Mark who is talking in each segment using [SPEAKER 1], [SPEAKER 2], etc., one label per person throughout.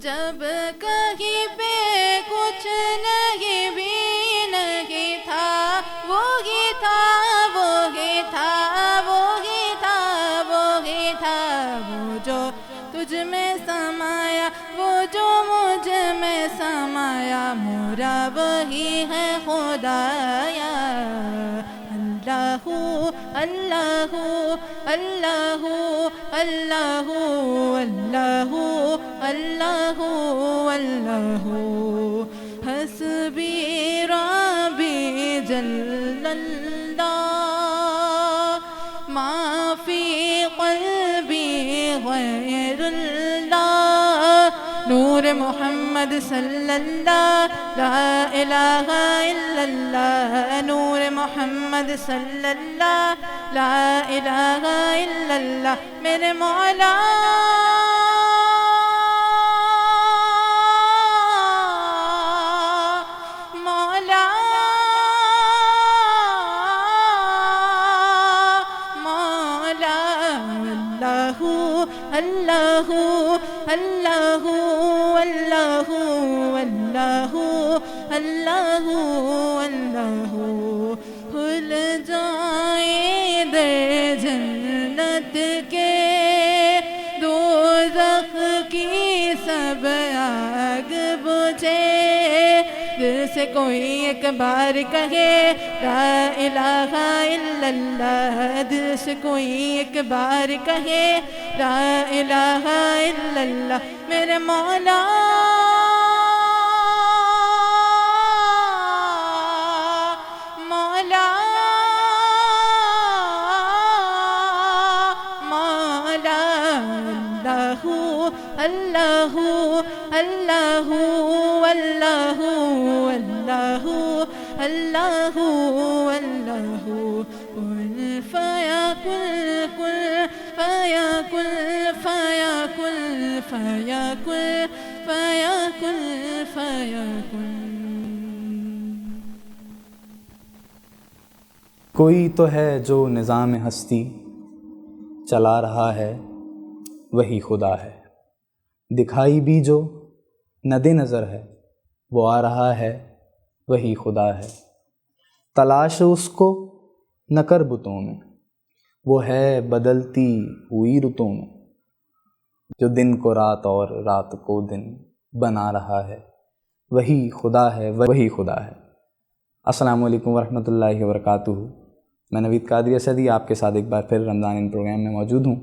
[SPEAKER 1] جب کہیں پہ کچھ نہیں بھی نہیں تھا، وہی تھا وہی تھا وہی تھا وہی تھا، وہ جو تجھ میں سمایا وہ جو مجھ میں سمایا، میرا وہی ہے خدایا۔ اللہ اللہ اللہ اللہ اللہ اللہ اللہ، حسبی ربی جل اللہ، ما فی قلبی غیر اللہ، نور محمد صلی اللہ، لا الہ الا اللہ، نور محمد صلی اللہ، لا الہ الا اللہ، میرے مولا مولا مولا، اللہ اللہ اللہ اللہ اللہ اللہ، کھل جائیں در جنت کے، دوزخ کی سب آگ بجھے، دل سے کوئی ایک بار کہے لا الہ الا اللہ، دل سے کوئی ایک بار کہے لا الہ الا اللہ، میرے مولا مولا مولا، اللہ اللہ اللہ اللہ اللہ اللہ، کن فیکن کن فیکن فیکن فیکن فیکن فیکن۔
[SPEAKER 2] کوئی تو ہے جو نظام ہستی چلا رہا ہے، وہی خدا ہے، دکھائی بھی جو ند نظر ہے، وہ آ رہا ہے، وہی خدا ہے، تلاش اس کو نہ کر بتوں میں، وہ ہے بدلتی ہوئی رتوں میں، جو دن کو رات اور رات کو دن بنا رہا ہے، وہی خدا ہے وہی خدا ہے۔ السلام علیکم ورحمۃ اللہ وبرکاتہ۔ میں نوید قادری اسدی آپ کے ساتھ ایک بار پھر رمضان ان پروگرام میں موجود ہوں۔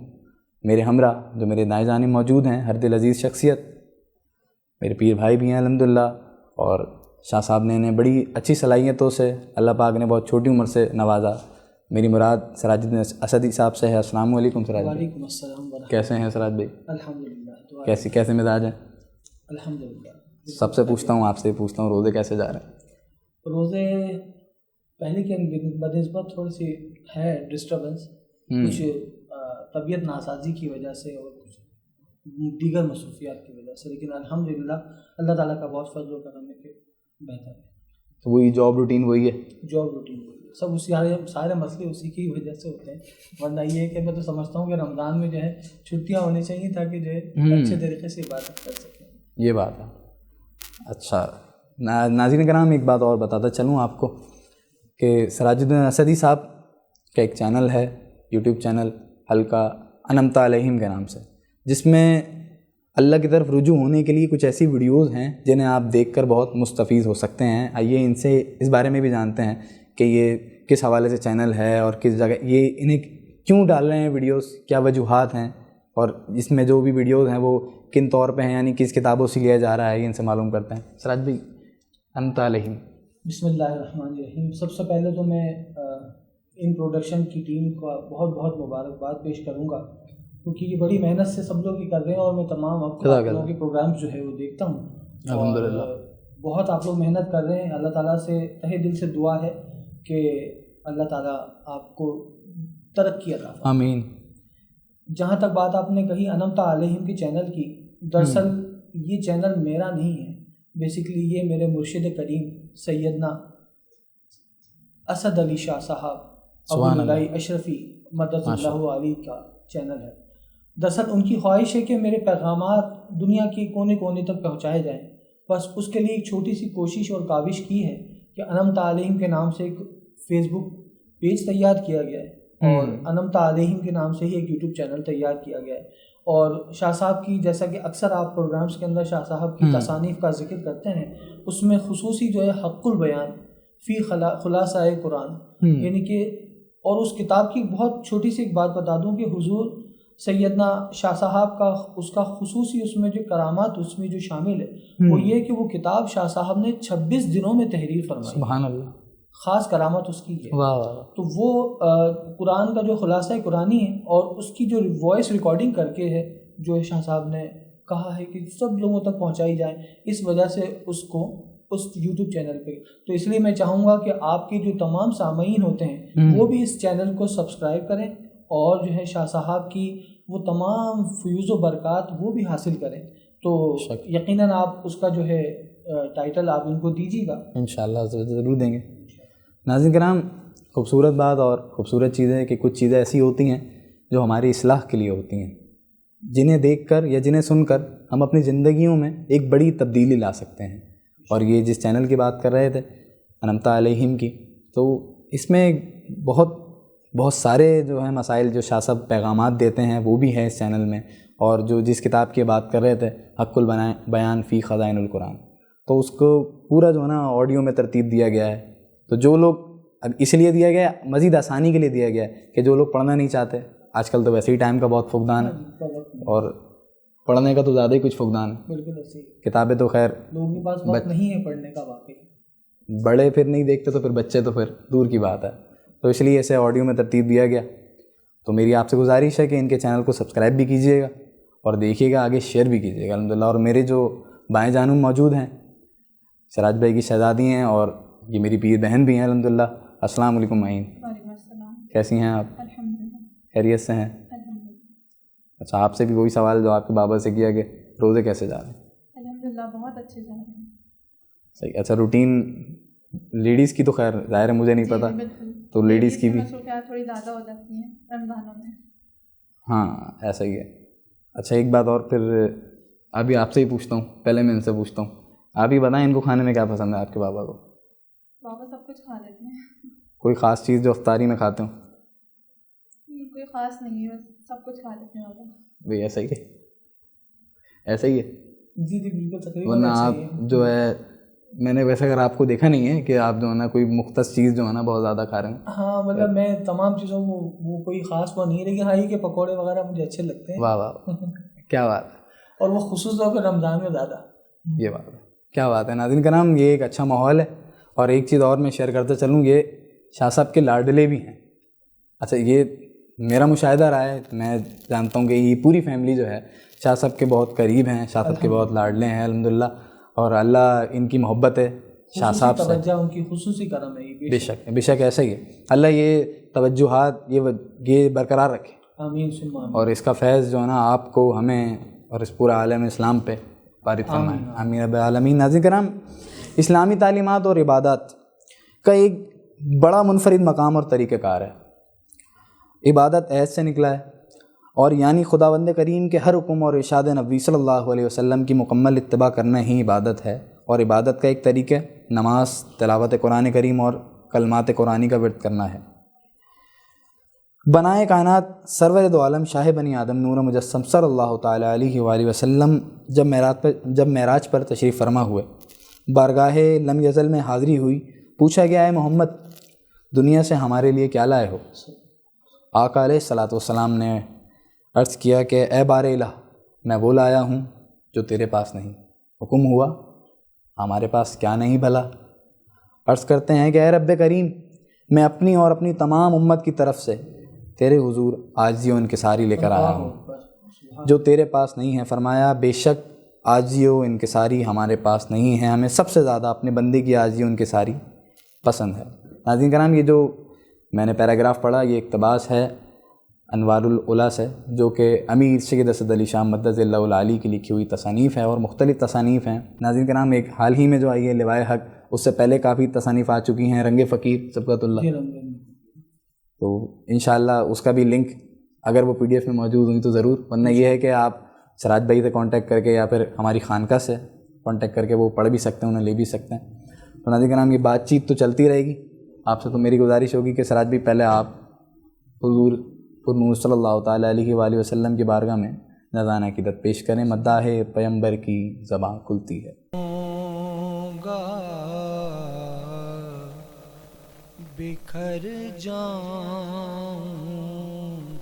[SPEAKER 2] میرے ہمراہ جو میرے دائیں جانب موجود ہیں، ہر دل عزیز شخصیت، میرے پیر بھائی بھی ہیں الحمدللہ، اور شاہ صاحب نے انہیں بڑی اچھی صلاحیتوں سے اللہ پاک نے بہت چھوٹی عمر سے نوازا۔ میری مراد سراج الدین اسدی صاحب سے ہے۔ السلام علیکم سراج بھائی۔
[SPEAKER 3] وعلیکم السلام ورحمۃ اللہ۔
[SPEAKER 2] کیسے ہیں سراج بھائی؟
[SPEAKER 3] الحمدللہ۔
[SPEAKER 2] کیسے مزاج ہیں؟
[SPEAKER 3] الحمدللہ۔
[SPEAKER 2] سب سے پوچھتا ہوں، آپ سے پوچھتا ہوں، روزے کیسے جا رہے ہیں؟
[SPEAKER 3] روزے پہلے کے بنسبت تھوڑی سی ہے ڈسٹربنس، کچھ طبیعت ناسازی کی وجہ سے اور کچھ دیگر مصروفیات کی وجہ سے، لیکن الحمدللہ اللہ تعالیٰ کا بہت فضل و کرم ہے کہ بہتر ہے۔
[SPEAKER 2] تو وہی جاب روٹین وہی ہے؟
[SPEAKER 3] جاب روٹین وہی ہے، سب اسی سارے مسئلے اسی کی وجہ سے ہوتے ہیں، ورنہ یہ ہے کہ میں تو سمجھتا ہوں کہ رمضان میں جو ہے چھٹیاں ہونی چاہیے تاکہ جو ہے اچھے طریقے سے عبادت کر سکیں۔
[SPEAKER 2] یہ بات ہے۔ اچھا ناظرین کرام، ایک بات اور بتاتا چلوں آپ کو کہ سراج الدین اسدی صاحب کا ایک چینل ہے، یوٹیوب چینل حلقہ انمت علیہم کے نام سے، جس میں اللہ کی طرف رجوع ہونے کے لیے کچھ ایسی ویڈیوز ہیں جنہیں آپ دیکھ کر بہت مستفیض ہو سکتے ہیں۔ آئیے ان سے اس بارے میں بھی جانتے ہیں کہ یہ کس حوالے سے چینل ہے اور کس جگہ یہ انہیں کیوں ڈال رہے ہیں ویڈیوز، کیا وجوہات ہیں، اور اس میں جو بھی ویڈیوز ہیں وہ کن طور پہ ہیں، یعنی کس کتابوں سے لیا جا رہا ہے، یہ ان سے معلوم کرتے ہیں۔ سراج بھائی، انمت علیہم۔
[SPEAKER 3] بسم اللہ الرحمن الرحیم۔ سب سے پہلے تو میں ان پروڈکشن کی ٹیم کا بہت بہت مبارکباد پیش کروں گا، کیونکہ یہ بڑی محنت سے سب لوگ یہ کر رہے ہیں، اور میں تمام آپ لوگوں کے پروگرامز جو ہے وہ دیکھتا ہوں،
[SPEAKER 2] الحمدللہ
[SPEAKER 3] بہت آپ لوگ محنت کر رہے ہیں. اللہ تعالیٰ سے تہہ دل سے دعا ہے کہ اللہ تعالیٰ آپ کو ترقی عطا فرمائے.
[SPEAKER 2] آمین.
[SPEAKER 3] جہاں تک بات آپ نے کہی انمتا علیہم کے چینل کی، دراصل یہ چینل میرا نہیں ہے، بیسیکلی یہ میرے مرشد کریم سیدنا اسد علی شاہ صاحب ابو اللہ اشرفی مدد اللہ علی کا چینل ہے. دراصل ان کی خواہش ہے کہ میرے پیغامات دنیا کے کونے کونے تک پہنچائے جائیں. بس اس کے لیے ایک چھوٹی سی کوشش اور کاوش کی ہے کہ انمتا علیہم کے نام سے ایک فیس بک پیج تیار کیا گیا ہے، اور انمتا علیہم کے نام سے ہی ایک یوٹیوب چینل تیار کیا گیا ہے. اور شاہ صاحب کی، جیسا کہ اکثر آپ پروگرامز کے اندر شاہ صاحب کی تصانیف کا ذکر کرتے ہیں، اس میں خصوصی جو ہے حق البیان فی خلاصہ قرآن، یعنی کہ، اور اس کتاب کی بہت چھوٹی سی ایک بات بتا دوں کہ حضور سیدنا شاہ صاحب کا اس کا خصوصی اس میں جو کرامات اس میں جو شامل ہے وہ یہ کہ وہ کتاب شاہ صاحب نے 26 دنوں میں تحریر فرمائی.
[SPEAKER 2] سبحان اللہ.
[SPEAKER 3] خاص کرامت اس کی ہے. تو وہ قرآن کا جو خلاصہ قرآنی ہے، اور اس کی جو وائس ریکارڈنگ کر کے ہے جو شاہ صاحب نے کہا ہے کہ سب لوگوں تک پہنچائی جائے، اس وجہ سے اس کو اس یوٹیوب چینل پہ. تو اس لیے میں چاہوں گا کہ آپ کے جو تمام سامعین ہوتے ہیں وہ بھی اس چینل کو سبسکرائب کریں، اور جو ہے شاہ صاحب کی وہ تمام فیوز و برکات وہ بھی حاصل کریں. تو یقیناً آپ اس کا جو ہے ٹائٹل آپ ان کو دیجیے گا.
[SPEAKER 2] انشاءاللہ ضرور دیں گے. ناظرین کرام، خوبصورت بات اور خوبصورت چیز ہے کہ کچھ چیزیں ایسی ہوتی ہیں جو ہماری اصلاح کے لیے ہوتی ہیں، جنہیں دیکھ کر یا جنہیں سن کر ہم اپنی زندگیوں میں ایک بڑی تبدیلی لا سکتے ہیں. اور یہ جس چینل کی بات کر رہے تھے انمتا علیہم کی، تو اس میں بہت سارے جو ہیں مسائل جو شاہ صاحب پیغامات دیتے ہیں وہ بھی ہیں اس چینل میں. اور جو جس کتاب کی بات کر رہے تھے حق البیان فی خزائن القرآن، تو اس کو پورا جو ہے نا آڈیو میں ترتیب دیا گیا ہے. تو جو لوگ، اس لیے دیا گیا ہے، مزید آسانی کے لیے دیا گیا ہے کہ جو لوگ پڑھنا نہیں چاہتے، آج کل تو ویسے ہی ٹائم کا بہت فقدان ہے اور پڑھنے کا تو زیادہ ہی کچھ فقدان ہے.
[SPEAKER 3] بالکل ایسے ہی
[SPEAKER 2] کتابیں تو خیر
[SPEAKER 3] لوگوں کے پاس وقت نہیں ہے پڑھنے کا، واقعی
[SPEAKER 2] بڑے پھر نہیں دیکھتے تو پھر بچے تو پھر دور کی بات ہے. تو اس لیے اسے آڈیو میں ترتیب دیا گیا. تو میری آپ سے گزارش ہے کہ ان کے چینل کو سبسکرائب بھی کیجیے گا اور دیکھیے گا، آگے شیئر بھی کیجیے گا الحمدللہ. اور میرے جو بائیں جانب موجود ہیں سراج بھائی کی شہزادی ہیں، اور یہ میری پیر بہن بھی ہیں الحمدللہ. السلام علیکم معین.
[SPEAKER 1] وعلیکم السلام.
[SPEAKER 2] کیسی ہیں آپ؟
[SPEAKER 1] الحمدللہ.
[SPEAKER 2] خیریت سے ہیں؟
[SPEAKER 1] الحمدللہ.
[SPEAKER 2] اچھا، آپ سے بھی وہی سوال جو آپ کے بابا سے کیا کہ روزے کیسے جا رہے ہیں؟
[SPEAKER 1] الحمدللہ بہت اچھے جا رہے ہیں.
[SPEAKER 2] صحیح. اچھا، روٹین لیڈیز کی تو خیر ظاہر ہے مجھے نہیں پتہ، تو لیڈیز کی بھی
[SPEAKER 1] مصروفیات تھوڑی زیادہ ہو جاتی ہیں رمضانوں میں.
[SPEAKER 2] ہاں ایسا ہی ہے. اچھا ایک بات اور پھر ابھی آپ سے ہی پوچھتا ہوں، پہلے میں ان سے پوچھتا ہوں، آپ ہی بتائیں ان کو کھانے میں کیا پسند ہے آپ کے بابا کو؟
[SPEAKER 1] بابا سب کچھ کھا لیتے ہیں.
[SPEAKER 2] کوئی خاص چیز جو افطاری میں کھاتے ہوں؟
[SPEAKER 1] کوئی خاص نہیں ہے، سب کچھ کھا لیتے ہیں بابا.
[SPEAKER 2] بھئی ایسا ہی ہے، ایسا ہی ہے.
[SPEAKER 3] جی جی بالکل تقریباً.
[SPEAKER 2] ورنہ آپ جو ہے، میں نے ویسے اگر آپ کو دیکھا نہیں ہے کہ آپ جو ہے نا کوئی مختص چیز جو ہے نا بہت زیادہ کھا رہے ہیں.
[SPEAKER 3] ہاں مطلب میں تمام چیزوں کو وہ کوئی خاص وہ نہیں، لیکن ہاں یہ کہ پکوڑے وغیرہ مجھے اچھے لگتے ہیں.
[SPEAKER 2] واہ واہ، کیا بات ہے.
[SPEAKER 3] اور وہ خصوص طور پہ رمضان میں زیادہ.
[SPEAKER 2] یہ بات ہے، کیا بات ہے. ناظرین کرام، یہ ایک اچھا ماحول ہے. اور ایک چیز اور میں شیئر کرتا چلوں، یہ شاہ صاحب کے لاڈلے بھی ہیں. اچھا، یہ میرا مشاہدہ رہا ہے، میں جانتا ہوں کہ یہ پوری فیملی جو ہے شاہ صاحب کے بہت قریب ہیں، شاہ صاحب کے بہت لاڈلے ہیں الحمدللہ. اور اللہ ان کی محبت ہے شاہ صاحب سے،
[SPEAKER 3] توجہ ان کی خصوصی کرم ہے.
[SPEAKER 2] بے شک بے شک ایسا ہی ہے. اللہ یہ توجہات یہ برقرار رکھے.
[SPEAKER 3] آمین ثم آمین.
[SPEAKER 2] اور اس کا فیض جو ہے نا آپ کو، ہمیں اور اس پورا عالم اسلام پہ وارد فرمائے. آمین رب العالمین. ناظرین کرام، اسلامی تعلیمات اور عبادات کا ایک بڑا منفرد مقام اور طریقہ کار ہے. عبادت عہد سے نکلا ہے، اور یعنی خداوند کریم کے ہر حکم اور ارشاد نبوی صلی اللہ علیہ وسلم کی مکمل اتباع کرنا ہی عبادت ہے. اور عبادت کا ایک طریقہ نماز، تلاوت قرآن کریم اور کلمات قرآنی کا ورد کرنا ہے. بنائے کائنات سرور دو عالم شاہ بنی آدم نور مجسم صلی اللہ تعالیٰ علیہ وآلہ وسلم جب معراج پر تشریف فرما ہوئے، بارگاہ لم یزل میں حاضری ہوئی. پوچھا گیا، اے محمد، دنیا سے ہمارے لیے کیا لائے ہو؟ آقا علیہ الصلوۃ والسلام نے عرض کیا کہ اے بار الہ، میں وہ لایا ہوں جو تیرے پاس نہیں. حکم ہوا، ہمارے پاس کیا نہیں بھلا؟ عرض کرتے ہیں کہ اے رب کریم، میں اپنی اور اپنی تمام امت کی طرف سے تیرے حضور عاجزی و انکساری لے کر آیا ہوں جو تیرے پاس نہیں ہے۔ فرمایا بے شک عاجزی و انکساری ہمارے پاس نہیں ہے، ہمیں سب سے زیادہ اپنے بندے کی عاجزی و انکساری پسند ہے۔ ناظرین کرام، یہ جو میں نے پیراگراف پڑھا یہ اقتباس ہے انوار الاولیٰ سے، جو کہ امیر سید اسد علی شاہ مدد اللہ العالی کی لکھی ہوئی تصانیف ہے، اور مختلف تصانیف ہیں۔ ناظرین کرام، ایک حال ہی میں جو آئی ہے لوائے حق، اس سے پہلے کافی تصانیف آ چکی ہیں، رنگ فقیر سبقت اللہ، تو انشاءاللہ اس کا بھی لنک اگر وہ PDF میں موجود ہوئی تو ضرور، ورنہ یہ ہے کہ آپ سراج بھائی سے کانٹیکٹ کر کے یا پھر ہماری خانقاہ سے کانٹیکٹ کر کے وہ پڑھ بھی سکتے ہیں، انہیں لے بھی سکتے ہیں۔ تو ناظرین کرام، یہ بات چیت تو چلتی رہے گی، آپ سے تو میری گزارش ہوگی کہ سراج بھائی پہلے آپ حضور نور صلی اللہ تعالیٰ علیہ وآلہ وسلم کی بارگاہ میں نذرانہ عقیدت پیش کریں۔ مداح پیمبر کی زباں کھلتی ہے۔
[SPEAKER 4] بکھر جاؤں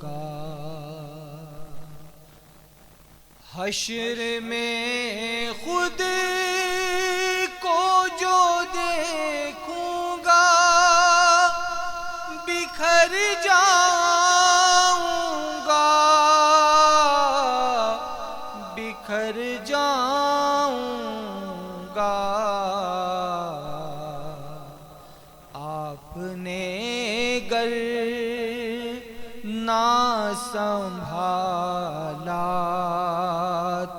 [SPEAKER 4] گا حشر میں خود کو جو دیکھوں گا، بکھر جاؤں گا، بکھر جاؤں گا۔ آپ نے گر نہ سنبھالا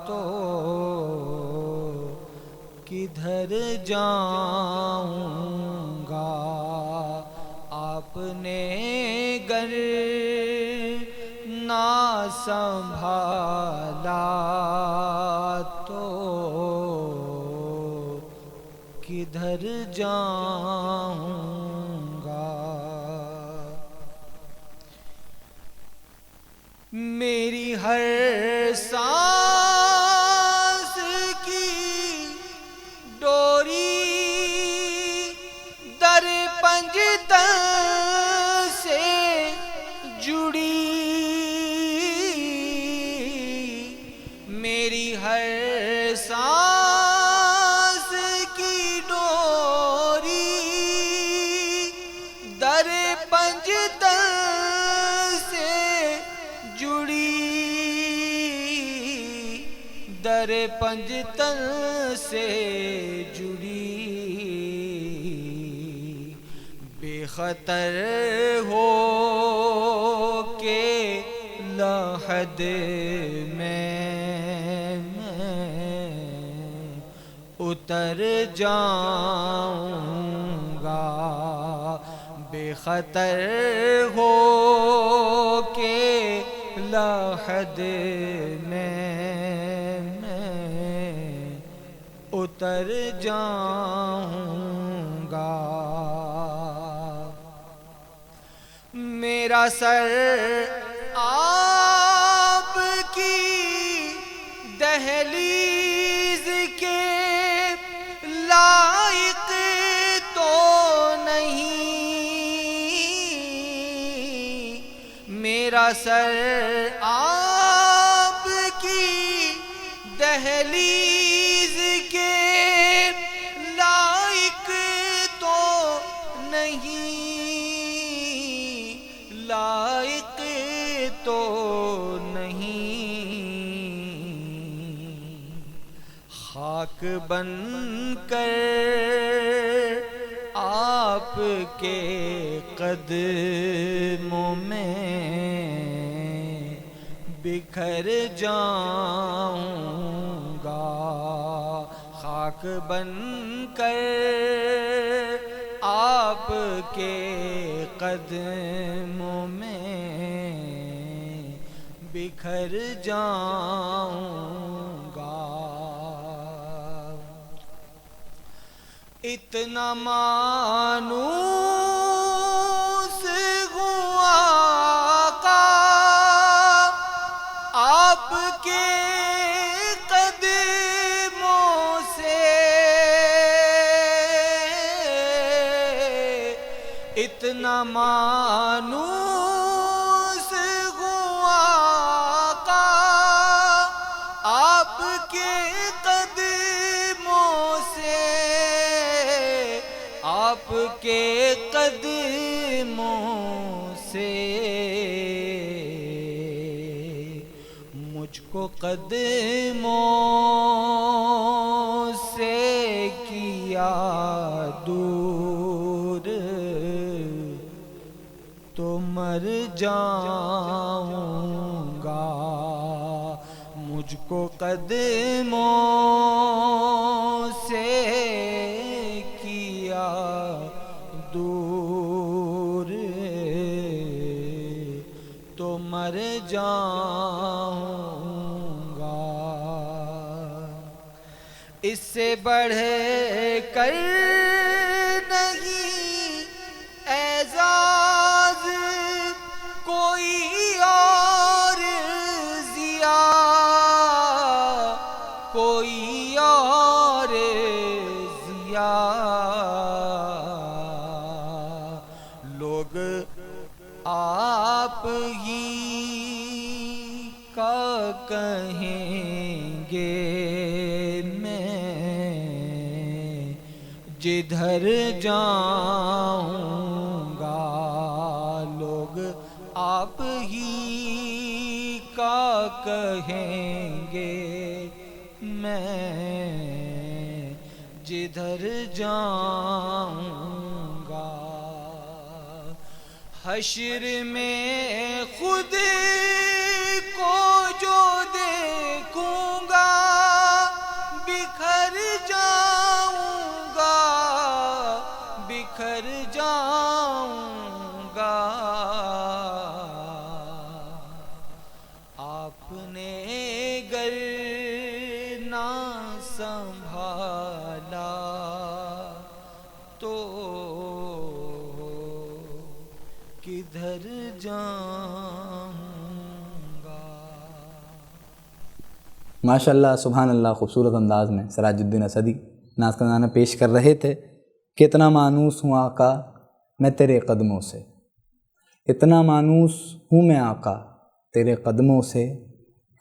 [SPEAKER 4] تو کدھر جاؤں گا، آپ نے گر نہ سنبھالا تو کدھر جاؤں گا۔ میری ہر سانس کی ڈوری در پنجتن سے جڑی، میری ہر سانس کی ڈوری در پنجتن سے جڑی، در پنجتن سے جڑی، بے خطر ہو کے لحد میں اتر جاؤں گا، بے خطر ہو کے لحد میں اتر جاؤں گا۔ میرا سر آپ کی دہلیز کے لائق تو نہیں، میرا سر آپ کی دہلیز کے لائق تو نہیں، لائق تو نہیں، خاک بن کر آپ کے قدموں میں بکھر جاؤں گا، خاک بن کر آپ کے قدموں میں بکھر جاؤں گا۔ اتنا مانوس ہوں آقا آپ کے قدموں سے، اتنا مانوس ہوں آقا آپ کے قدموں سے، آپ کے قدموں قدموں سے مجھ کو قدموں سے کیا دور تو مر جاؤں گا، مجھ کو قدموں سے کیا دور تو مر جاؤں گا، اس سے بڑھ کر نہیں اعزاز کوئی اور ضیا، کوئی اور ضیا، لوگ آپ ہی کا کہیں گے، میں جدھر جاؤں گا، لوگ آپ ہی کا کہیں گے، میں جدھر جاؤں گا، حشر میں خود کو جو دیکھوں گا بکھر جاؤں گا، بکھر جاؤں گا، آپ نے گر نہ سنبھالا تو کدھر جاؤں گا۔
[SPEAKER 2] ماشاء اللہ سبحان اللہ، خوبصورت انداز میں سراج الدین اسدی ناز کا گانا پیش کر رہے تھے۔ کتنا مانوس ہوں آقا میں تیرے قدموں سے، اتنا مانوس ہوں میں آقا تیرے قدموں سے،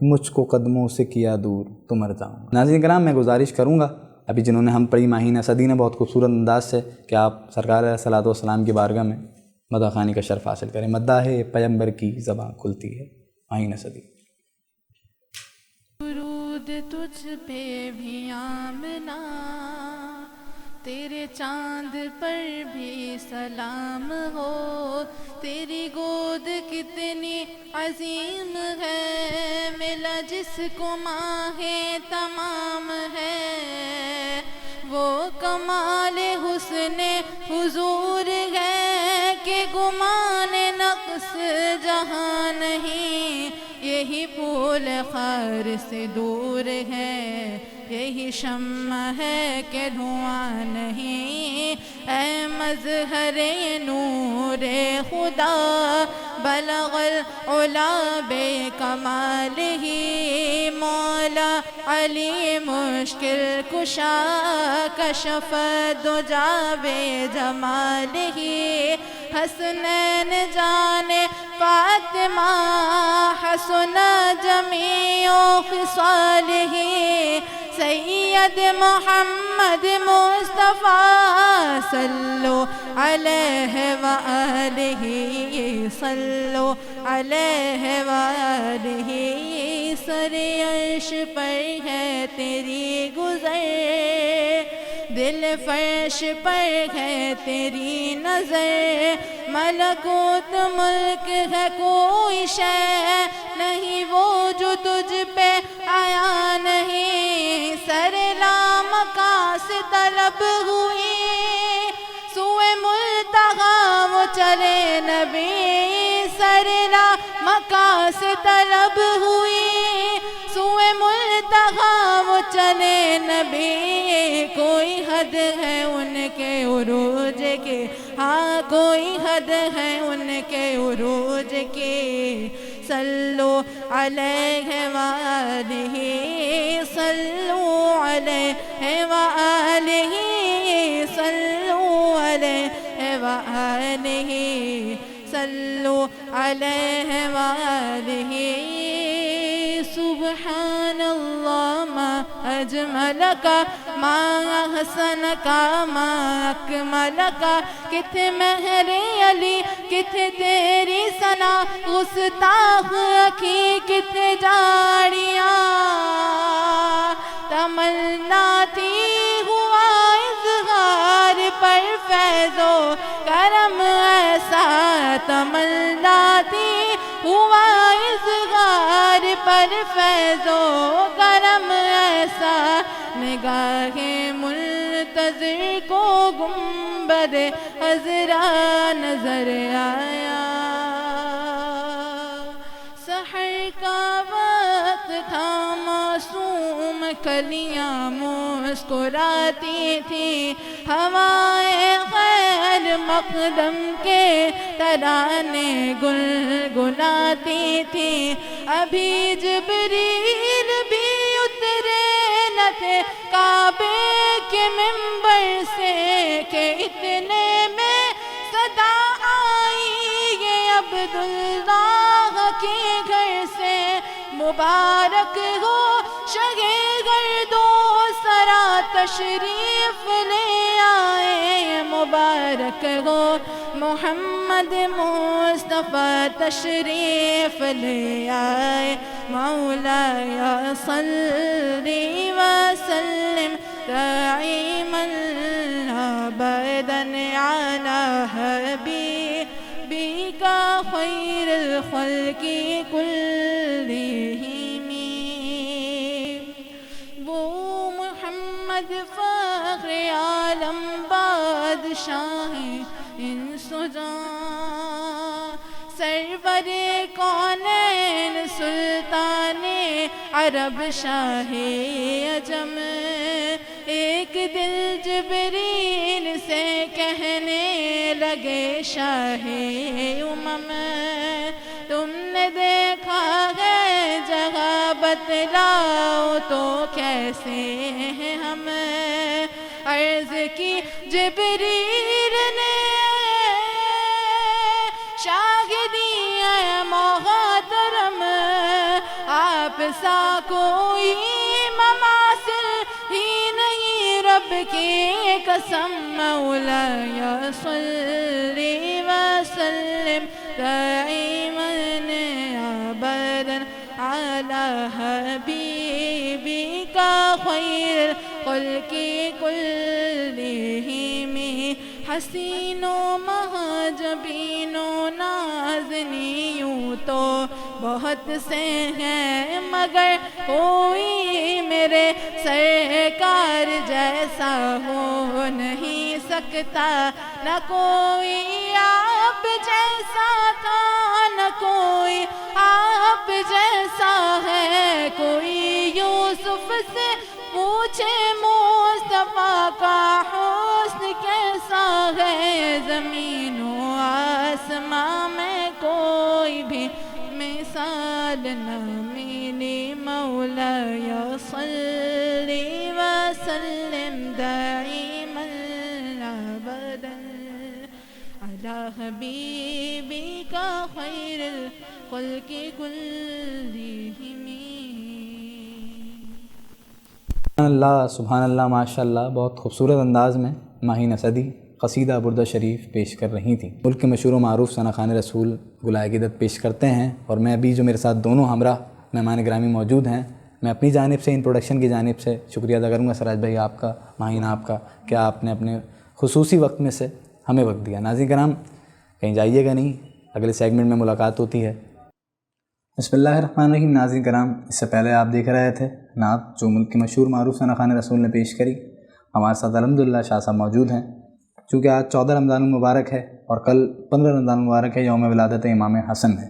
[SPEAKER 2] مجھ کو قدموں سے کیا دور تو مر جاؤں۔ ناظرین کرام، میں گزارش کروں گا ابھی جنہوں نے ہم پڑھی ماہین اسدی نے بہت خوبصورت انداز سے، کہ آپ سرکار علیہ الصلوۃ والسلام کی بارگاہ میں مدح خوانی کا شرف حاصل کریں۔ مداح پیغمبر کی زباں کھلتی ہے، ماہین اسدی۔
[SPEAKER 1] درود تجھ پہ بھی آمنا، تیرے چاند پر بھی سلام ہو، تیری گود کتنی عظیم ہے، ملا جس کو ماہ تمام ہے، وہ کمال حسن حضور ہے کہ گمان نقص جہاں نہیں، یہی پھول خار سے دور ہے، یہی شمع ہے کہ دھواں نہیں، اے مظہر نور خدا بلغ العلا بے کمالہ، مولا علی مشکل کشا کشف الدجا بے جمالہ، حسنین جان فاطمہ حسن جمیع خصالہ، سید محمد مصطفیٰ صلو علیہ وآلہ، صلو علیہ وآلہ، سر عرش پر ہے تیری گزر، دل فرش پر ہے تیری نظر، ملکوت ملک ہے کوئی شے نہیں وہ جو تجھ پہ آیا نہیں، سر لامکا سے طلب ہوئی سوئے ملتقیٰ وہ چلے نبی، سر لامکا سے طلب ہوئی سوئے ملتقیٰ وہ چلے نبی، کوئی حد ہے ان کے عروج کے، ہاں کوئی حد ہے ان کے عروج کی، صلو علیہ وآلہ، صلو علیہ وآلہ، صلو علیہ وآلہ، صلو علیہ وآلہ، سبحان اللہ ما اجمل کا ما احسن کا ما اکمل کا، کتھے مہر علی کتھے تیری ثنا، گستاخ اکھی کتھے جاڑیاں، تمنا تھی ہوا اظہار پر فیض و کرم ایسا، تمنا تھی ہوا اظہار پر فیض و کرم ایسا، نگاہ منتظر کو گنبد خضرا نظر آیا، سحر کا وقت تھا معصوم کلیاں مسکراتی تھی، ہوائے خیر مقدم کے ترانے گنگناتی تھی، ابھی جبریل بھی اترے نہ تھے کعبے کے منبر سے کہ اتنے میں صدا آئی یہ عبداللہ کے گھر سے، مبارک ہو شہ گردو سرا تشریف لے آئے، مبارک ہو محمد مصطفیٰ تشریف لے آئے، مولاي صل وسلم دائما ابدا على حبيبك خير الخلق كلهم، وہ محمد فخر عالم بادشاہ انس و جاں، سرور کونین سلطان عرب شاہ عجم، ایک دل جبریل سے کہنے لگے شاہ امم، تم نے دیکھا ہے جگہ بتلاؤ تو کیسے ہیں ہم، عرض کی جبریل نے شاہدی ہے محترم، آپ سا کوئی مماثل ہی نہیں رب کی قسم، مولاي صل وسلم دائما ابدا على حبيبك خير الخلق كلهم، حسین و مہاجبین و نازنیوں تو بہت سے ہیں مگر کوئی میرے سرکار جیسا ہو نہیں سکتا، نہ کوئی آپ جیسا تھا نہ کوئی آپ جیسا ہے، کوئی یوسف سے پوچھے مصطفیٰ کا حسن کیسا ہے، زمین و آسمان میں کوئی بھی مثال نہ ملی، مولاي صل وسلم دائما ابدا على حبيبك خير الخلق كلهم۔
[SPEAKER 2] سبحان اللہ ماشاء اللہ، بہت خوبصورت انداز میں ماہین اسدی قصیدہ بردہ شریف پیش کر رہی تھیں۔ ملک کے مشہور و معروف ثنا خوان رسول گلائے عقیدت پیش کرتے ہیں، اور میں ابھی جو میرے ساتھ دونوں ہمراہ مہمان گرامی موجود ہیں، میں اپنی جانب سے انٹروڈکشن کی جانب سے شکریہ ادا کروں گا سراج بھائی آپ کا، ماہین آپ کا، کہ آپ نے اپنے خصوصی وقت میں سے ہمیں وقت دیا۔ ناظرین کرام کہیں جائیے گا نہیں، اگلے سیگمنٹ میں ملاقات ہوتی ہے۔ بسم اللہ الرحمن الرحیم۔ ناظرین کرام، اس سے پہلے آپ دیکھ رہے تھے نعت جو ملک کے مشہور معروف ثنا خوان رسول نے پیش کری۔ ہمارے ساتھ الحمدللہ شاہ صاحب موجود ہیں، چونکہ آج 14 رمضان المبارک ہے اور کل 15 رمضان المبارک ہے، یوم ولادت امام حسن ہے۔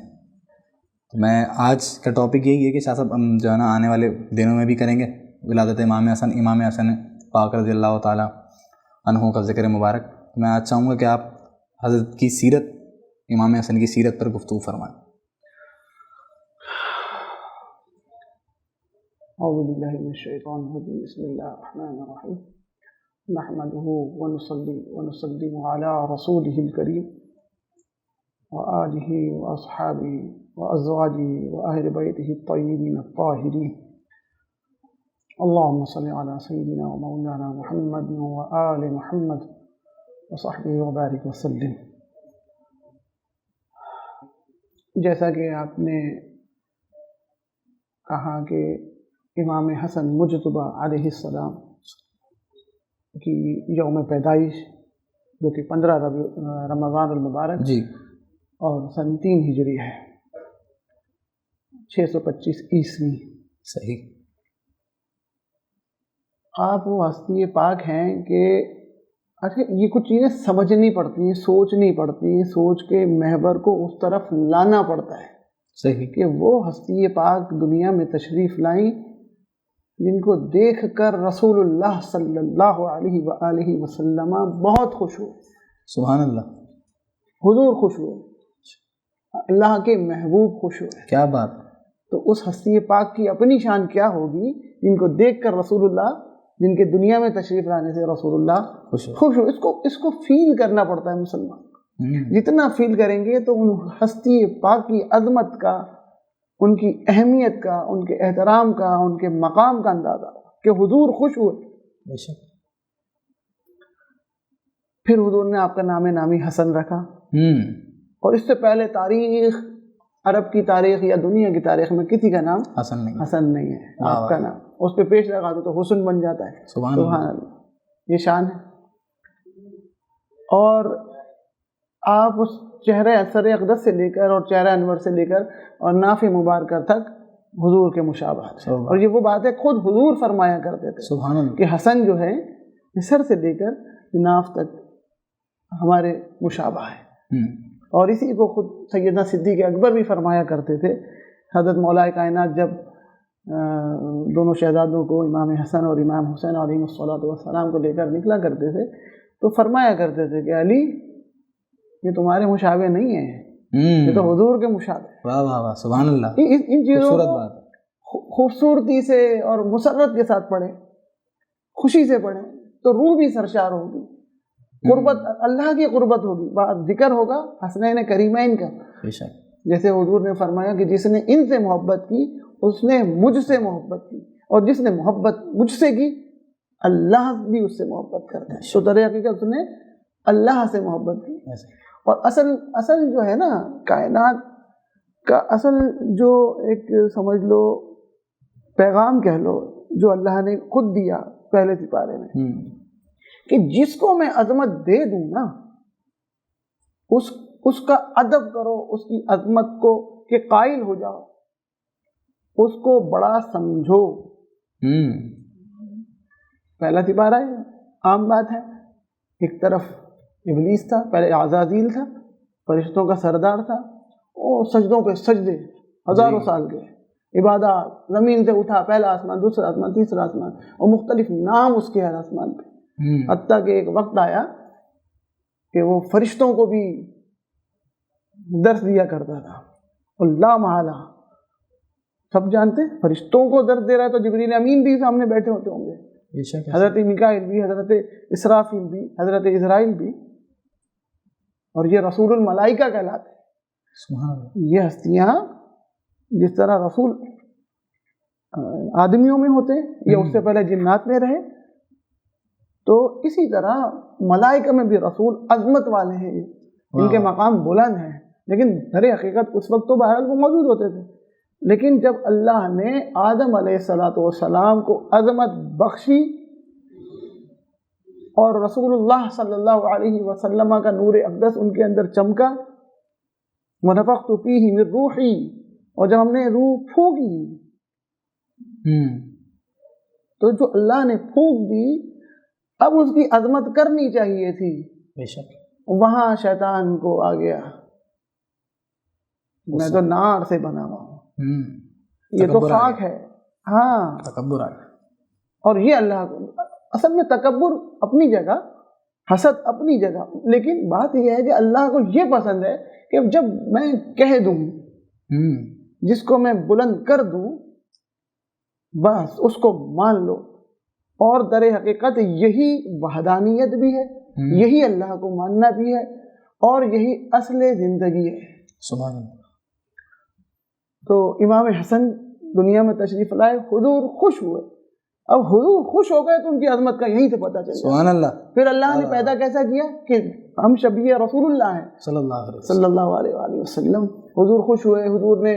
[SPEAKER 2] تو میں آج کا ٹاپک یہی ہے کہ شاہ صاحب ہم جو ہے نا آنے والے دنوں میں بھی کریں گے ولادت امام حسن پاک رضی اللہ تعالیٰ عنہ کا ذکر مبارک۔ میں آج چاہوں گا کہ آپ حضرت کی سیرت، امام حسن کی سیرت پر گفتگو فرمائیں۔
[SPEAKER 5] اعوذ باللہ من الشیطان الرجیم، بسم اللہ الرحمن الرحیم، نحمده ونصلي ونسلم على رسوله الكريم وآله وأصحابه وأزواجه وأهل بيته الطيبين الطاهرين اللهم صل على سيدنا ومولانا محمد وآل محمد وصحبه وبارك وسلم۔ جیسا کہ آپ نے کہا کہ امام حسن مجتبیٰ علیہ السلام کی یوم پیدائش جو کہ 15 رمضان المبارک
[SPEAKER 2] جی
[SPEAKER 5] اور سن 3 ہجری ہے، 625 عیسوی۔
[SPEAKER 2] صحیح۔
[SPEAKER 5] آپ وہ ہستی پاک ہیں کہ اچھا یہ کچھ چیزیں سمجھنی پڑتی ہیں، سوچنی پڑتی ہیں، سوچ کے محور کو اس طرف لانا پڑتا ہے
[SPEAKER 2] صحیح
[SPEAKER 5] کہ وہ ہستی پاک دنیا میں تشریف لائیں جن کو دیکھ کر رسول اللہ صلی اللہ علیہ وآلہ وسلم بہت خوش ہوئے۔
[SPEAKER 2] سبحان اللہ۔
[SPEAKER 5] حضور خوش ہوئے، اللہ کے محبوب خوش ہوئے۔
[SPEAKER 2] کیا بات۔
[SPEAKER 5] تو اس ہستی پاک کی اپنی شان کیا ہوگی جن کو دیکھ کر رسول اللہ، جن کے دنیا میں تشریف لانے سے رسول اللہ خوش ہو۔ اس کو فیل کرنا پڑتا ہے مسلمان۔ جتنا فیل کریں گے تو ان ہستی پاک کی عظمت کا، ان کی اہمیت کا، ان کے احترام کا، ان کے مقام کا اندازہ ہوگا کہ حضور خوش ہوئے۔ پھر حضور نے آپ کا نام نامی حسن رکھا، اور اس سے پہلے تاریخ، عرب کی تاریخ یا دنیا کی تاریخ میں کسی کا نام حسن نہیں ہے۔ آپ کا نام اس پہ پیش لگا دو تو حسن بن جاتا ہے۔ سبحان اللہ، یہ شان ہے۔ اور آپ اس چہرے اثر اقدس سے لے کر اور چہرہ انور سے لے کر اور ناف مبارکہ تک حضور کے مشابہت، اور یہ وہ بات ہے خود حضور فرمایا کرتے تھے
[SPEAKER 2] سبحان اللہ
[SPEAKER 5] کہ حسن جو ہے سر سے لے کر ناف تک ہمارے مشابہ ہے۔ اور اسی کو خود سیدنا صدیق اکبر بھی فرمایا کرتے تھے۔ حضرت مولا کائنات جب دونوں شہزادوں کو امام حسن اور امام حسین علیہ الصلوۃ والسلام کو لے کر نکلا کرتے تھے تو فرمایا کرتے تھے کہ علی یہ تمہارے مشابہ نہیں ہیں، یہ تو حضور کے مشابہ ہیں۔
[SPEAKER 2] واہ واہ واہ، سبحان اللہ۔
[SPEAKER 5] ان چیزوں کو خوبصورتی سے اور مسرت کے ساتھ پڑھیں، خوشی سے پڑھیں تو روح بھی سرشار ہوگی، قربت، اللہ کی قربت ہوگی، ذکر ہوگا حسنین کریمین کا۔ جیسے حضور نے فرمایا کہ جس نے ان سے محبت کی اس نے مجھ سے محبت کی، اور جس نے محبت مجھ سے کی اللہ بھی اس سے محبت کرتا ہے۔ تو در حقیقت اس نے اللہ سے محبت کی۔ اور اصل جو ہے نا کائنات کا اصل جو ایک سمجھ لو پیغام کہہ لو جو اللہ نے خود دیا پہلے سپارے میں کہ جس کو میں عظمت دے دوں نا اس کا ادب کرو، اس کی عظمت کو کہ قائل ہو جاؤ، اس کو بڑا سمجھو۔ پہلا سپارہ ہے، عام بات ہے، ایک طرف ابلیس تھا، پہلے عزازیل تھا، فرشتوں کا سردار تھا، اور سجدوں پہ سجدے ہزاروں سال کے، عبادات، زمین سے اٹھا پہلا آسمان، دوسرا آسمان، تیسرا آسمان، اور مختلف نام اس کے ہر آسمان پہ، حتیٰ کہ ایک وقت آیا کہ وہ فرشتوں کو بھی درس دیا کرتا تھا۔ اللہ محالہ سب جانتے ہیں فرشتوں کو درس دے رہا ہے تو جبریل امین بھی سامنے بیٹھے ہوتے ہوں گے، حضرت میکائیل بھی، حضرت اسرافیل بھی، حضرت اسرائیل بھی، اور یہ رسول الملائکہ کہلاتے ہیں۔ یہ ہستیاں جس طرح رسول آدمیوں میں ہوتے ہیں یا اس سے پہلے جنات میں رہے، تو اسی طرح ملائکہ میں بھی رسول عظمت والے ہیں، ان کے مقام بلند ہیں، لیکن در حقیقت اس وقت تو بہرحال وہ موجود ہوتے تھے، لیکن جب اللہ نے آدم علیہ السلام کو عظمت بخشی اور رسول اللہ صلی اللہ علیہ وسلم کا نور اقدس ان کے اندر چمکا، وَنَفَخْتُ فِيهِ مِن رُوحِي، اور جب ہم نے روح پھونکی تو جو اللہ نے پھونک دی اب اس کی عظمت کرنی چاہیے تھی، وہاں شیطان کو آ گیا، میں تو نار سے بنا ہوا ہوں، یہ تو خاک ہے، ہاں
[SPEAKER 2] تکبر آ گیا۔
[SPEAKER 5] اور یہ اللہ کو اصل میں تکبر اپنی جگہ، حسد اپنی جگہ، لیکن بات یہ ہے کہ اللہ کو یہ پسند ہے کہ جب میں کہہ دوں، جس کو میں بلند کر دوں، بس اس کو مان لو، اور در حقیقت یہی وحدانیت بھی ہے، یہی اللہ کو ماننا بھی ہے، اور یہی اصل زندگی ہے۔
[SPEAKER 2] سبحان اللہ۔
[SPEAKER 5] تو امام حسن دنیا میں تشریف لائے، حضور خوش ہوئے، اب حضور خوش ہو گئے تو ان کی عظمت کا یہیں سے پتہ چل گیا.
[SPEAKER 2] سبحان اللہ.
[SPEAKER 5] پھر اللہ نے پیدا کیسا کیا کہ ہم شبیہ رسول اللہ ہیں
[SPEAKER 2] صلی اللہ علیہ وسلم.
[SPEAKER 5] صلی اللہ علیہ وآلہ وسلم. حضور خوش ہوئے, حضور نے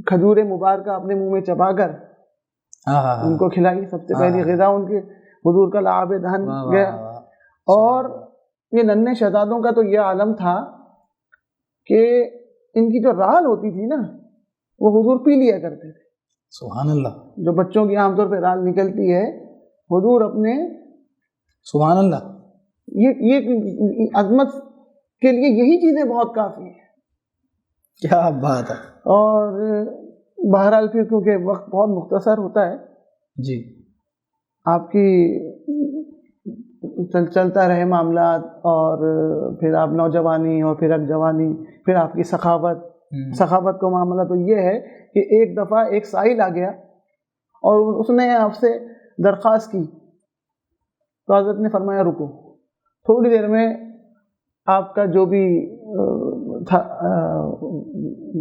[SPEAKER 5] کھجور مبارکہ اپنے منہ میں چبا کر ان کو کھلائی. سب سے پہلی غذا ان کے حضور کا لعاب دہن گیا. اور یہ ننھے شہزادوں کا تو یہ عالم تھا کہ ان کی جو رال ہوتی تھی نا وہ حضور پی لیا کرتے تھے.
[SPEAKER 2] سبحان اللہ.
[SPEAKER 5] جو بچوں کی عام طور پہ رال نکلتی ہے, حضور اپنے
[SPEAKER 2] سبحان اللہ.
[SPEAKER 5] یہ عظمت کے لیے یہی چیزیں بہت کافی ہیں.
[SPEAKER 2] کیا بات ہے.
[SPEAKER 5] اور بہرحال پھر کیونکہ وقت بہت مختصر ہوتا ہے
[SPEAKER 2] جی,
[SPEAKER 5] آپ کی چلتا رہے معاملات, اور پھر آپ نوجوانی اور پھر اب جوانی, پھر آپ کی سخاوت. سخاوت کا معاملہ تو یہ ہے کہ ایک دفعہ ایک سائل آ گیا اور اس نے آپ سے درخواست کی تو حضرت نے فرمایا رکو, تھوڑی دیر میں آپ کا جو بھی تھا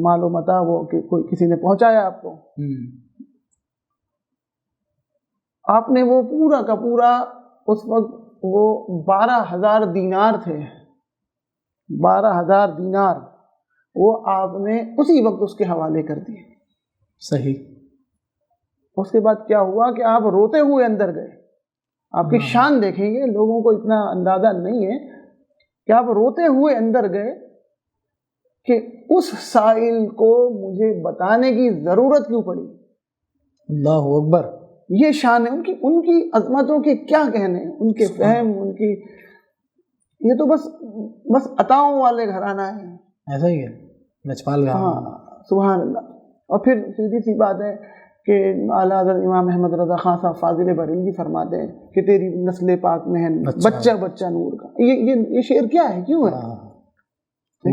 [SPEAKER 5] مال و متاع وہ کوئی کسی نے پہنچایا آپ کو. آپ نے وہ پورا کا پورا, اس وقت وہ 12,000 دینار تھے, 12,000 دینار وہ آپ نے اسی وقت اس کے حوالے کر دیے.
[SPEAKER 2] صحیح.
[SPEAKER 5] اس کے بعد کیا ہوا کہ آپ روتے ہوئے اندر گئے. آپ کی شان دیکھیں گے, لوگوں کو اتنا اندازہ نہیں ہے کہ آپ روتے ہوئے اندر گئے کہ اس سائل کو مجھے بتانے کی ضرورت کیوں پڑی.
[SPEAKER 2] اللہ اکبر.
[SPEAKER 5] یہ شان ہے ان کی عظمتوں کے کیا کہنے, ان کے فہم, ان کی, یہ تو بس عطاؤں والے گھرانہ ہے.
[SPEAKER 2] ایسا ہی ہے لجپال گھرانہ.
[SPEAKER 5] ہاں سبحان اللہ. اور پھر سیدھی سی بات ہے کہ اعلیٰ حضرت امام احمد رضا خان صاحب فاضل بریلوی فرماتے ہیں کہ تیری نسل پاک میں ہے بچہ بچہ نور کا. یہ شعر کیا ہے, کیوں ہے؟ تو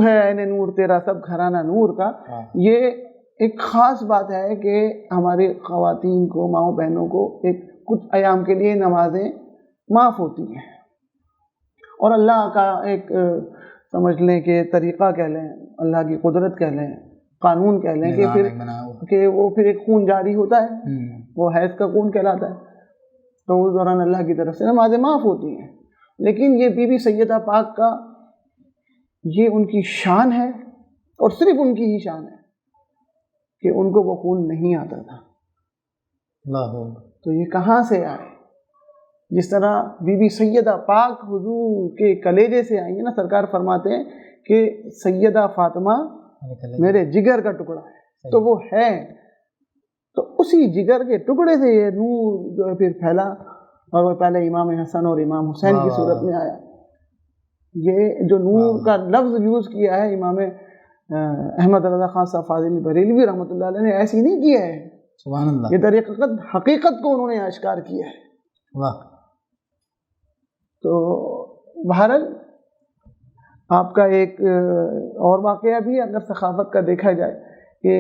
[SPEAKER 5] ہے عین نور, تیرا سب گھرانہ نور کا. یہ ایک خاص بات ہے کہ ہماری خواتین کو, ماؤں بہنوں کو ایک کچھ ایام کے لیے نمازیں معاف ہوتی ہیں, اور اللہ کا ایک سمجھ لیں کہ طریقہ کہہ لیں, اللہ کی قدرت کہہ لیں, قانون کہہ لیں کہ وہ پھر ایک خون جاری ہوتا ہے, وہ حیض کا خون کہلاتا ہے. تو اس دوران اللہ کی طرف سے نمازیں معاف ہوتی ہیں. لیکن یہ بی بی سیدہ پاک کا یہ ان کی شان ہے, اور صرف ان کی ہی شان ہے کہ ان کو وہ خون نہیں آتا تھا. تو یہ کہاں سے آئے؟ جس طرح بی بی سیدہ پاک حضور کے کلیجے سے آئی ہیں نا, سرکار فرماتے ہیں کہ سیدہ فاطمہ میرے جگر کا ٹکڑا ہے, تو وہ ہے. تو اسی جگر کے ٹکڑے سے یہ نور جو ہے پھر پھیلا, اور وہ پہلے امام حسن اور امام حسین کی صورت میں آیا. یہ جو نور کا لفظ یوز کیا ہے امام احمد رضا خان صاحب فاضل بریلوی رحمۃ اللہ علیہ نے ایسی نہیں کیا ہے.
[SPEAKER 2] سبحان اللہ.
[SPEAKER 5] یہ طریقت حقیقت کو انہوں نے اشکار کیا ہے.
[SPEAKER 2] واہ.
[SPEAKER 5] تو بہرحال آپ کا ایک اور واقعہ بھی اگر سخاوت کا دیکھا جائے کہ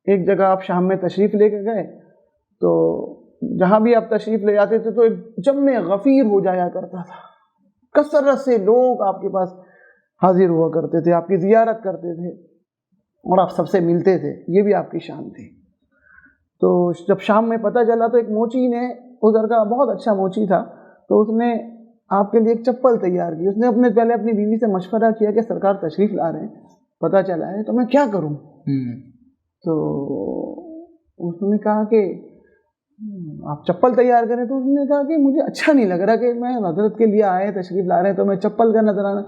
[SPEAKER 5] ایک جگہ آپ شام میں تشریف لے کے گئے, تو جہاں بھی آپ تشریف لے جاتے تھے تو ایک جمع غفیر ہو جایا کرتا تھا. کثرت سے لوگ آپ کے پاس حاضر ہوا کرتے تھے, آپ کی زیارت کرتے تھے, اور آپ سب سے ملتے تھے. یہ بھی آپ کی شان تھی. تو جب شام میں پتہ چلا تو ایک موچی نے, ادھر کا بہت اچھا موچی تھا, تو اس نے آپ کے لیے ایک چپل تیار کی. اس نے پہلے اپنی بیوی سے مشورہ کیا کہ سرکار تشریف لا رہے ہیں, پتہ چلا ہے, تو میں کیا کروں. تو اس نے کہا کہ آپ چپل تیار کریں. تو اس نے کہا کہ مجھے اچھا نہیں لگ رہا کہ میں حضرت کے لیے آئے, تشریف لا رہے ہیں, تو میں چپل کا نظر آنا.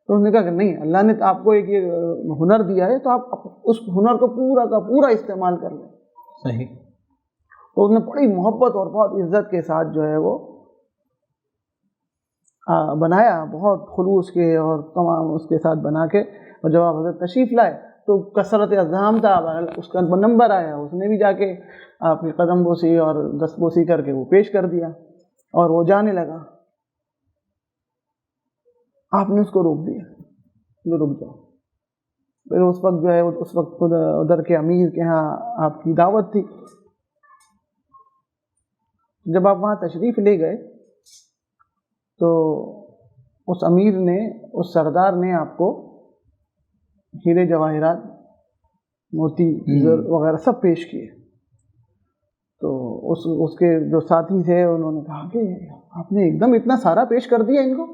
[SPEAKER 5] تو اس نے کہا کہ نہیں, اللہ نے آپ کو ایک یہ ہنر دیا ہے, تو آپ اس ہنر کو پورا کا پورا استعمال کر لیں.
[SPEAKER 2] صحیح.
[SPEAKER 5] تو اس نے بڑی محبت اور بہت عزت کے ساتھ جو ہے وہ بنایا, بہت خلوص کے اور تمام اس کے ساتھ بنا کے. اور جب آپ حضرت تشریف لائے تو کثرت ازدحام تھا, اس کا نمبر آیا, اس نے بھی جا کے آپ کی قدم بوسی اور دست بوسی کر کے وہ پیش کر دیا, اور وہ جانے لگا. آپ نے اس کو روک دیا, رک جاؤ. پھر اس وقت جو ہے اس وقت ادھر کے امیر کے ہاں آپ کی دعوت تھی. جب آپ وہاں تشریف لے گئے تو اس امیر نے, اس سردار نے آپ کو ہیرے جواہرات, موتی وغیرہ سب پیش کیے. اس کے جو ساتھی تھے انہوں نے کہا کہ آپ نے ایک دم اتنا سارا پیش کر دیا ان کو.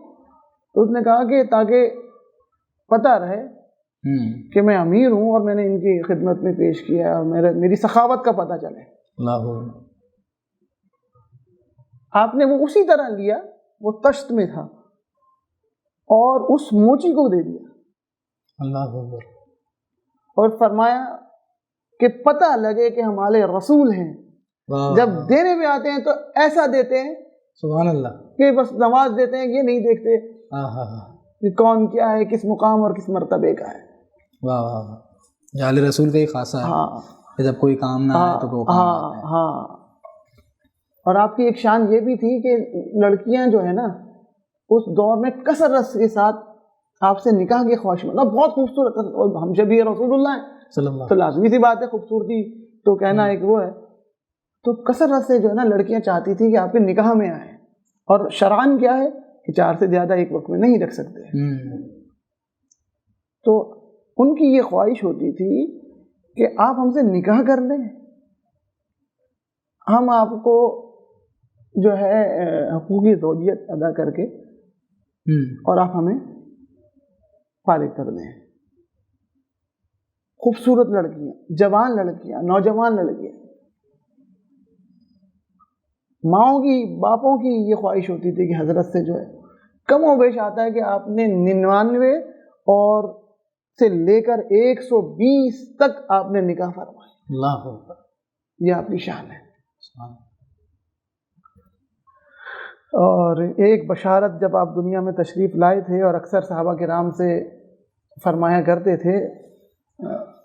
[SPEAKER 5] تو اس نے کہا کہ تاکہ پتہ رہے کہ میں امیر ہوں اور میں نے ان کی خدمت میں پیش کیا اور میری سخاوت کا پتہ چلے.
[SPEAKER 2] اللہ.
[SPEAKER 5] آپ نے وہ اسی طرح لیا، وہ تشت میں تھا اور اس موچی کو دے دیا.
[SPEAKER 2] اللہ.
[SPEAKER 5] اور فرمایا کہ پتہ لگے کہ ہمارے رسول ہیں، جب دینے میں آتے ہیں تو ایسا دیتے ہیں
[SPEAKER 2] سبحان اللہ
[SPEAKER 5] کہ بس نواز دیتے ہیں، یہ نہیں دیکھتے کہ کون کیا ہے، کس مقام اور کس مرتبے کا ہے.
[SPEAKER 2] واہ واہ واہ. یہ آل رسول کا ہی خاصہ ہے.
[SPEAKER 5] ہاں
[SPEAKER 2] کہ جب کوئی کام نہ آئے تو کوئی کام آتا ہے.
[SPEAKER 5] ہاں. اور آپ کی ایک شان یہ بھی تھی کہ لڑکیاں جو ہے نا اس دور میں کثرت کے ساتھ آپ سے نکاح کی خواہش میں، بہت خوبصورت، اور ہم جب یہ رسول اللہ ہیں
[SPEAKER 2] صلی اللہ.
[SPEAKER 5] تو لازمی سی بات ہے خوبصورتی تو کہنا ایک وہ ہے. تو کثرت سے جو ہے نا لڑکیاں چاہتی تھیں کہ آپ کے نکاح میں آئیں، اور شرعاً کیا ہے کہ 4 سے زیادہ ایک وقت میں نہیں رکھ سکتے. تو ان کی یہ خواہش ہوتی تھی کہ آپ ہم سے نکاح کر لیں، ہم آپ کو جو ہے حقوقی زوجیت ادا کر کے اور آپ ہمیں فارغ کر دیں. خوبصورت لڑکیاں، جوان لڑکیاں، نوجوان لڑکیاں، ماؤں کی، باپوں کی یہ خواہش ہوتی تھی کہ حضرت سے جو ہے کم و بیش آتا ہے کہ آپ نے 99 اور سے لے کر 120 تک آپ نے نکاح فرمایا.
[SPEAKER 2] اللہ اکبر.
[SPEAKER 5] یہ آپ کی شان ہے. اور ایک بشارت جب آپ دنیا میں تشریف لائے تھے اور اکثر صحابہ کرام سے فرمایا کرتے تھے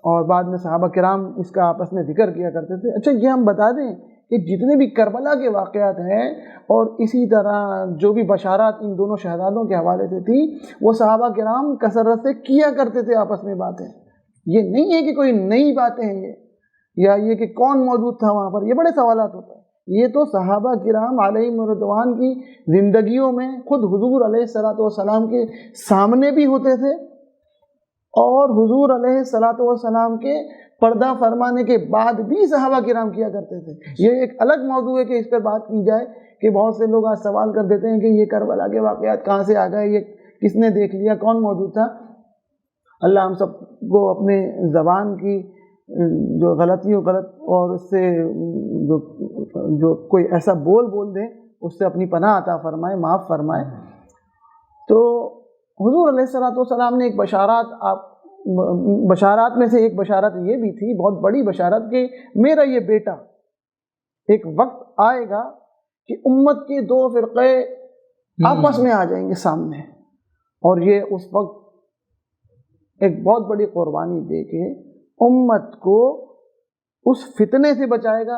[SPEAKER 5] اور بعد میں صحابہ کرام اس کا آپس میں ذکر کیا کرتے تھے. اچھا یہ ہم بتا دیں کہ جتنے بھی کربلا کے واقعات ہیں اور اسی طرح جو بھی بشارات ان دونوں شہزادوں کے حوالے سے تھی وہ صحابہ کرام کثرت سے کیا کرتے تھے آپس میں باتیں. یہ نہیں ہے کہ کوئی نئی باتیں ہیں یا یہ کہ کون موجود تھا وہاں پر، یہ بڑے سوالات ہوتے ہیں. یہ تو صحابہ کرام علیہم رضوان کی زندگیوں میں خود حضور علیہ الصلوۃ والسلام کے سامنے بھی ہوتے تھے اور حضور علیہ الصلوۃ والسلام کے پردہ فرمانے کے بعد بھی صحابہ کرام کیا کرتے تھے. یہ ایک الگ موضوع ہے کہ اس پر بات کی جائے کہ بہت سے لوگ آج سوال کر دیتے ہیں کہ یہ کربلا کے واقعات کہاں سے آ گئے، یہ کس نے دیکھ لیا، کون موجود تھا. اللہ ہم سب کو اپنے زبان کی جو غلطیوں غلط اور اس سے جو کوئی ایسا بول دیں اس سے اپنی پناہ عطا فرمائے، معاف فرمائے. تو حضور علیہ الصلوۃ والسلام نے ایک بشارات میں سے ایک بشارت یہ بھی تھی، بہت بڑی بشارت، کہ میرا یہ بیٹا ایک وقت آئے گا کہ امت کے 2 فرقے آپس میں آ جائیں گے سامنے، اور یہ اس وقت ایک بہت بڑی قربانی دے کے امت کو اس فتنے سے بچائے گا،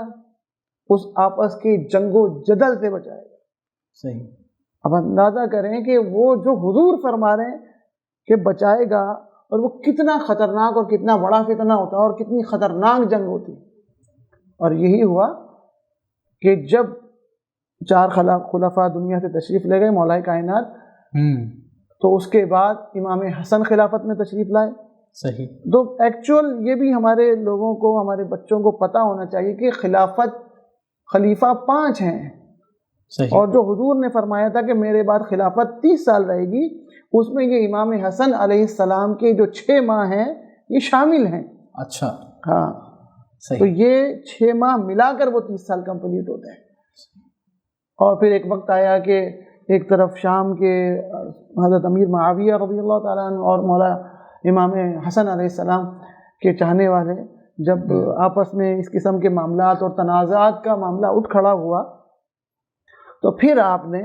[SPEAKER 5] اس آپس کی جنگ و جدل سے بچائے گا.
[SPEAKER 2] صحیح.
[SPEAKER 5] اب اندازہ کریں کہ وہ جو حضور فرما رہے ہیں کہ بچائے گا، اور وہ کتنا خطرناک اور کتنا بڑا فتنہ ہوتا ہے اور کتنی خطرناک جنگ ہوتی. اور یہی ہوا کہ جب 4 خلفاء دنیا سے تشریف لے گئے مولا کائنات، تو اس کے بعد امام حسن خلافت میں تشریف لائے.
[SPEAKER 2] صحیح.
[SPEAKER 5] تو ایکچول یہ بھی ہمارے لوگوں کو، ہمارے بچوں کو پتہ ہونا چاہیے کہ خلیفہ 5 ہیں.
[SPEAKER 2] صحیح.
[SPEAKER 5] اور جو حضور نے فرمایا تھا کہ میرے بعد خلافت 30 سال رہے گی، اس میں یہ امام حسن علیہ السلام کے جو 6 ماہ ہیں یہ شامل ہیں.
[SPEAKER 2] اچھا.
[SPEAKER 5] ہاں.
[SPEAKER 2] صحیح.
[SPEAKER 5] تو یہ 6 ماہ ملا کر وہ 30 سال کمپلیٹ ہوتے ہیں. اور پھر ایک وقت آیا کہ ایک طرف شام کے حضرت امیر معاویہ رضی اللہ تعالیٰ عنہ اور مولا امام حسن علیہ السلام کے چاہنے والے جب آپس میں اس قسم کے معاملات اور تنازعات کا معاملہ اٹھ کھڑا ہوا، تو پھر آپ نے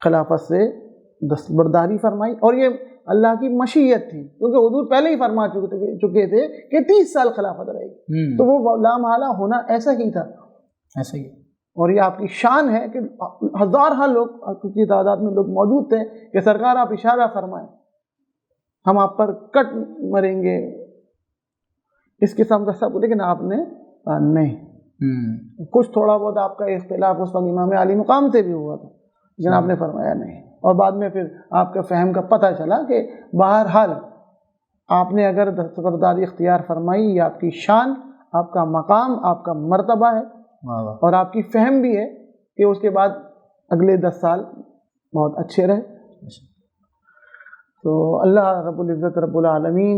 [SPEAKER 5] خلافت سے دستبرداری فرمائی. اور یہ اللہ کی مشیت تھی کیونکہ حضور پہلے ہی فرما چکے تھے کہ 30 سال خلافت رہے گی، تو وہ لامحالہ ہونا ایسا ہی تھا.
[SPEAKER 2] ایسا ہی.
[SPEAKER 5] اور یہ آپ کی شان ہے کہ ہزارہ لوگ کی تعداد میں لوگ موجود تھے کہ سرکار آپ اشارہ فرمائیں، ہم آپ پر کٹ مریں گے، اس قسم کا سب. لیکن آپ نے نہیں. کچھ تھوڑا بہت آپ کا اختلاف اس وقت امام علی مقام سے بھی ہوا تھا، لیکن آپ نے فرمایا نہیں. اور بعد میں پھر آپ کا فہم کا پتہ چلا کہ بہرحال آپ نے اگر دستبرداری اختیار فرمائی، یہ آپ کی شان، آپ کا مقام، آپ کا مرتبہ ہے. اور آپ کی فہم بھی ہے کہ اس کے بعد اگلے 10 سال بہت اچھے رہے. تو اللہ رب العزت رب العالمین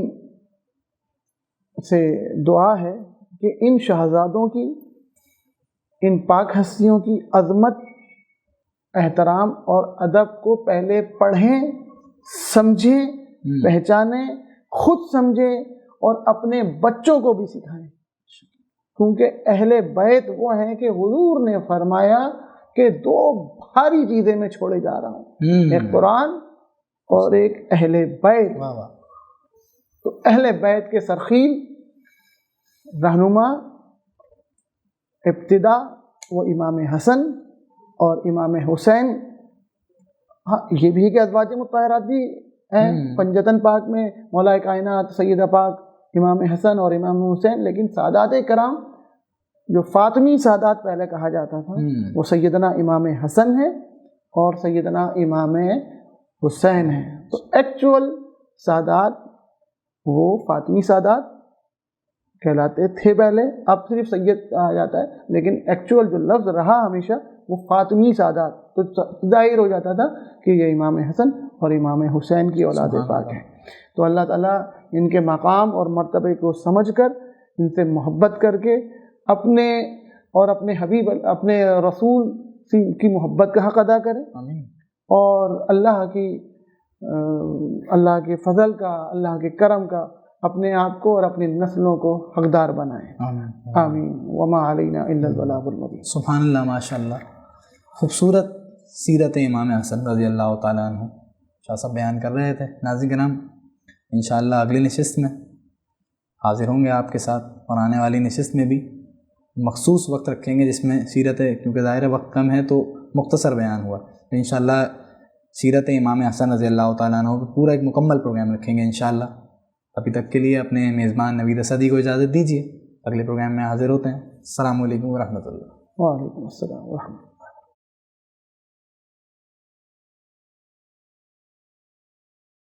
[SPEAKER 5] سے دعا ہے کہ ان شہزادوں کی، ان پاک ہستیوں کی عظمت، احترام اور ادب کو پہلے پڑھیں، سمجھیں، پہچانیں، خود سمجھیں اور اپنے بچوں کو بھی سکھائیں. کیونکہ اہل بیت وہ ہیں کہ حضور نے فرمایا کہ 2 بھاری چیزیں میں چھوڑے جا رہا ہوں، ایک قرآن اور ایک اہل بیت. تو اہل بیت کے سرخیل، رہنما، ابتدا وہ امام حسن اور امام حسین. ہاں یہ بھی کہ ازواج مطہرات بھی ہیں پنجتن پاک میں، مولا کائنات سیدہ پاک امام حسن اور امام حسین. لیکن سادات کرام جو فاطمی سادات پہلے کہا جاتا تھا وہ سیدنا امام حسن ہے اور سیدنا امام حسین ہے. تو ایکچول سادات وہ فاطمی سادات کہلاتے تھے پہلے، اب صرف سید کہا جاتا ہے، لیکن ایکچول جو لفظ رہا ہمیشہ وہ فاطمی سادات. تو ظاہر ہو جاتا تھا کہ یہ امام حسن اور امام حسین کی اولاد پاک ہیں. تو اللہ تعالیٰ ان کے مقام اور مرتبے کو سمجھ کر ان سے محبت کر کے اپنے اور اپنے حبیب اپنے رسول کی محبت کا حق ادا کرے، اور اللہ کے فضل کا، اللہ کے کرم کا اپنے آپ کو اور اپنی نسلوں کو حقدار بنائے. آمین. وما علینا الا البلاغ المبین.
[SPEAKER 2] سبحان اللہ، ماشاء اللہ. خوبصورت سیرت امام حسن رضی اللہ تعالیٰ عنہ شاہ صاحب بیان کر رہے تھے. ناظرین کرام، انشاءاللہ اگلی نشست میں حاضر ہوں گے آپ کے ساتھ، اور آنے والی نشست میں بھی مخصوص وقت رکھیں گے جس میں سیرت، کیونکہ ظاہر وقت کم ہے تو مختصر بیان ہوا. تو انشاءاللہ سیرت امام حسن رضی اللہ تعالیٰ عنہ پورا ایک مکمل پروگرام رکھیں گے انشاءاللہ. ابھی تک کے لیے اپنے میزبان نوید اسدی کو اجازت دیجیے. اگلے پروگرام میں حاضر ہوتے ہیں. السلام علیکم ورحمۃ اللہ.
[SPEAKER 5] وعلیکم السلام ورحمۃ اللہ.